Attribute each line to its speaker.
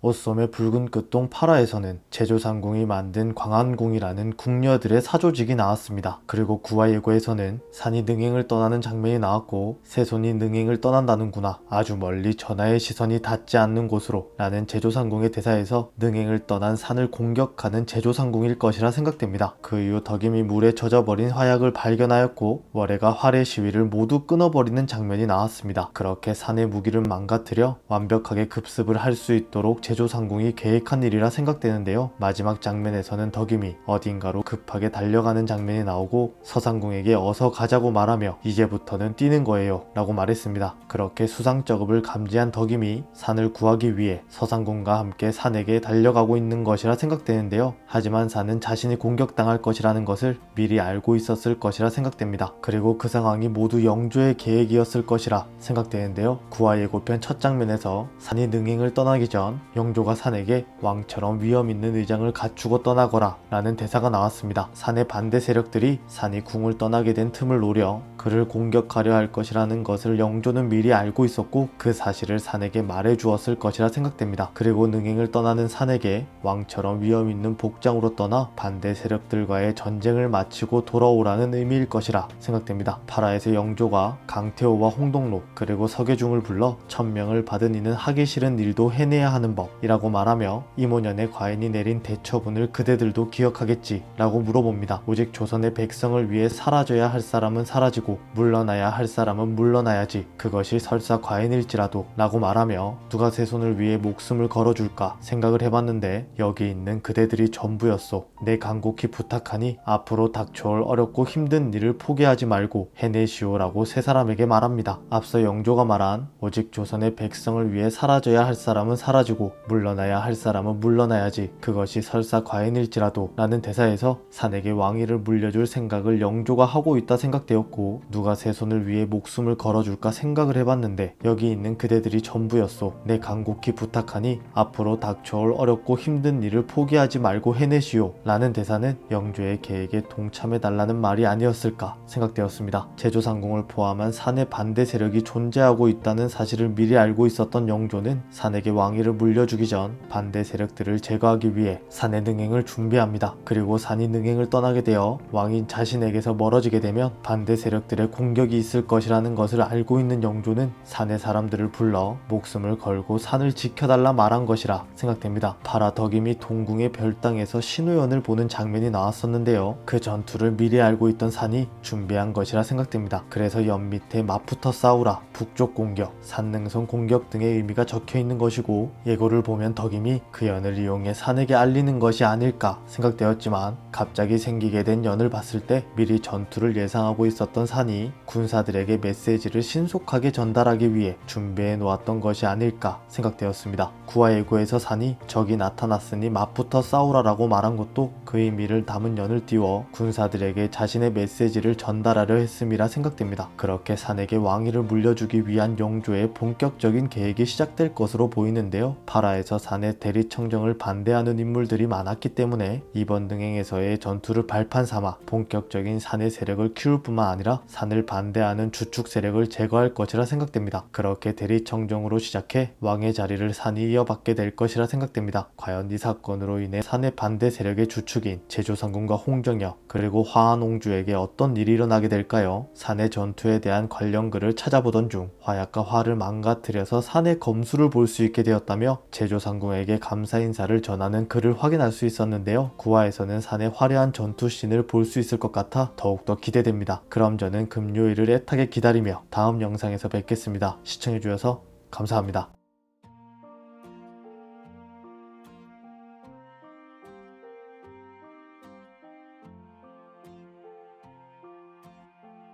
Speaker 1: 오썸의 붉은 끝동 파라에서는 제조상궁이 만든 광안궁이라는 궁녀들의 사조직이 나왔습니다. 그리고 구화예고에서는 산이 능행을 떠나는 장면이 나왔고 새손이 능행을 떠난다는구나, 아주 멀리 전하의 시선이 닿지 않는 곳으로 라는 제조상궁의 대사에서 능행을 떠난 산을 공격하는 제조상궁일 것이라 생각됩니다. 그 이후 덕임이 물에 젖어버린 화약을 발견하였고 월해가 활의 시위를 모두 끊어버리는 장면이 나왔습니다. 그렇게 산의 무기를 망가뜨려 완벽하게 급습을 할 수 있도록 제조상궁이 계획한 일이라 생각되는데요. 마지막 장면에서는 덕임이 어딘가로 급하게 달려가는 장면이 나오고 서상궁에게 어서 가자고 말하며 이제부터는 뛰는 거예요 라고 말했습니다. 그렇게 수상쩍업을 감지한 덕임이 산을 구하기 위해 서상궁과 함께 산에게 달려가고 있는 것이라 생각되는데요. 하지만 산은 자신이 공격당할 것이라는 것을 미리 알고 있었을 것이라 생각됩니다. 그리고 그 상황이 모두 영조의 계획이었을 것이라 생각되는데요. 구화예고편 첫 장면에서 산이 능행을 떠나기 전 영조가 산에게 왕처럼 위험 있는 의장을 갖추고 떠나거라 라는 대사가 나왔습니다. 산의 반대 세력들이 산이 궁을 떠나게 된 틈을 노려 그를 공격하려 할 것이라는 것을 영조는 미리 알고 있었고 그 사실을 산에게 말해 주었을 것이라 생각됩니다. 그리고 능행을 떠나는 산에게 왕처럼 위험 있는 복장으로 떠나 반대 세력들과의 전쟁을 마치고 돌아오라는 의미일 것이라 생각됩니다. 파라에서 영조가 강태호와 홍동로 그리고 서계중을 불러 천명을 받은 이는 하기 싫은 일도 해내야 하는 법이라고 말하며 이모년의 과인이 내린 대처분을 그대들도 기억하겠지 라고 물어봅니다. 오직 조선의 백성을 위해 사라져야 할 사람은 사라지고 물러나야 할 사람은 물러나야지, 그것이 설사 과인일지라도 라고 말하며 누가 세손을 위해 목숨을 걸어줄까 생각을 해봤는데 여기 있는 그대들이 전부였소. 내 간곡히 부탁하니 앞으로 닥쳐올 어렵고 힘든 일을 포기하지 말고 해내시오 라고 세 사람에게 말합니다. 앞서 영조가 말한 오직 조선의 백성을 위해 사라져야 할 사람은 사라지고 물러나야 할 사람은 물러나야지, 그것이 설사 과인일지라도 라는 대사에서 산에게 왕위를 물려줄 생각을 영조가 하고 있다 생각되었고 누가 세손을 위해 목숨을 걸어줄까 생각을 해봤는데 여기 있는 그대들이 전부였소. 내 간곡히 부탁하니 앞으로 닥쳐올 어렵고 힘든 일을 포기하지 말고 해내시오 라는 대사는 영조의 계획에 동참해달라는 말이 아니었을까 생각되었습니다. 제조상궁을 포함한 산의 반대 세력이 존재하고 있다는 사실을 미리 알고 있었던 영조는 산에게 왕위를 물려주기 전 반대 세력들을 제거하기 위해 산의 능행을 준비합니다. 그리고 산이 능행을 떠나게 되어 왕인 자신에게서 멀어지게 되면 반대 세력들의 공격이 있을 것이라는 것을 알고 있는 영조는 산의 사람들을 불러 목숨을 걸고 산을 지켜달라 말한 것이라 생각됩니다. 파라 덕임이 동궁의 별당에서 신우연을 보는 장면이 나왔었는데요. 그 전투를 미리 알고 있던 산이 준비한 것이라 생각됩니다. 그래서 연 밑에 맞붙어 싸우라, 북쪽 공격, 산능선 공격 등의 의미가 적혀 있는 것이고 예고를 보면 덕임이 그 연을 이용해 산에게 알리는 것이 아닐까 생각되었지만 갑자기 생기게 된 연을 봤을 때 미리 전투를 예상하고 있었던 산이 군사들에게 메시지를 신속하게 전달하기 위해 준비해 놓았던 것이 아닐까 생각되었습니다. 구화예고에서 산이 적이 나타났으니 맞붙어 싸우라라고 말한 것도 그 의미를 담은 연을 띄워 군사들에게 자신의 메시지를 전달하려 했음이라 생각됩니다. 그렇게 산에게 왕위를 물려주기 위한 영조의 본격적인 계획이 시작될 것으로 보이는데요. 파라에서 산의 대리청정을 반대하는 인물들이 많았기 때문에 이번 능행에서의 전투를 발판 삼아 본격적인 산의 세력을 키울 뿐만 아니라 산을 반대하는 주축 세력을 제거할 것이라 생각됩니다. 그렇게 대리청정으로 시작해 왕의 자리를 산이 이어받게 될 것이라 생각됩니다. 과연 이 사건으로 인해 산의 반대 세력의 주축인 제조상궁과 홍정여 그리고 화한옹주에게 어떤 일이 일어나게 될까요? 산의 전투에 대한 관련 글을 찾아보던 중 화약과 활을 망가뜨려서 산의 검수를 볼 수 있게 되었다며 제조상궁에게 감사 인사를 전하는 글을 확인할 수 있었는데요. 구화에서는 산의 화려한 전투씬을 볼 수 있을 것 같아 더욱더 기대됩니다. 그럼 저는 금요일을 애타게 기다리며 다음 영상에서 뵙겠습니다. 시청해주셔서 감사합니다.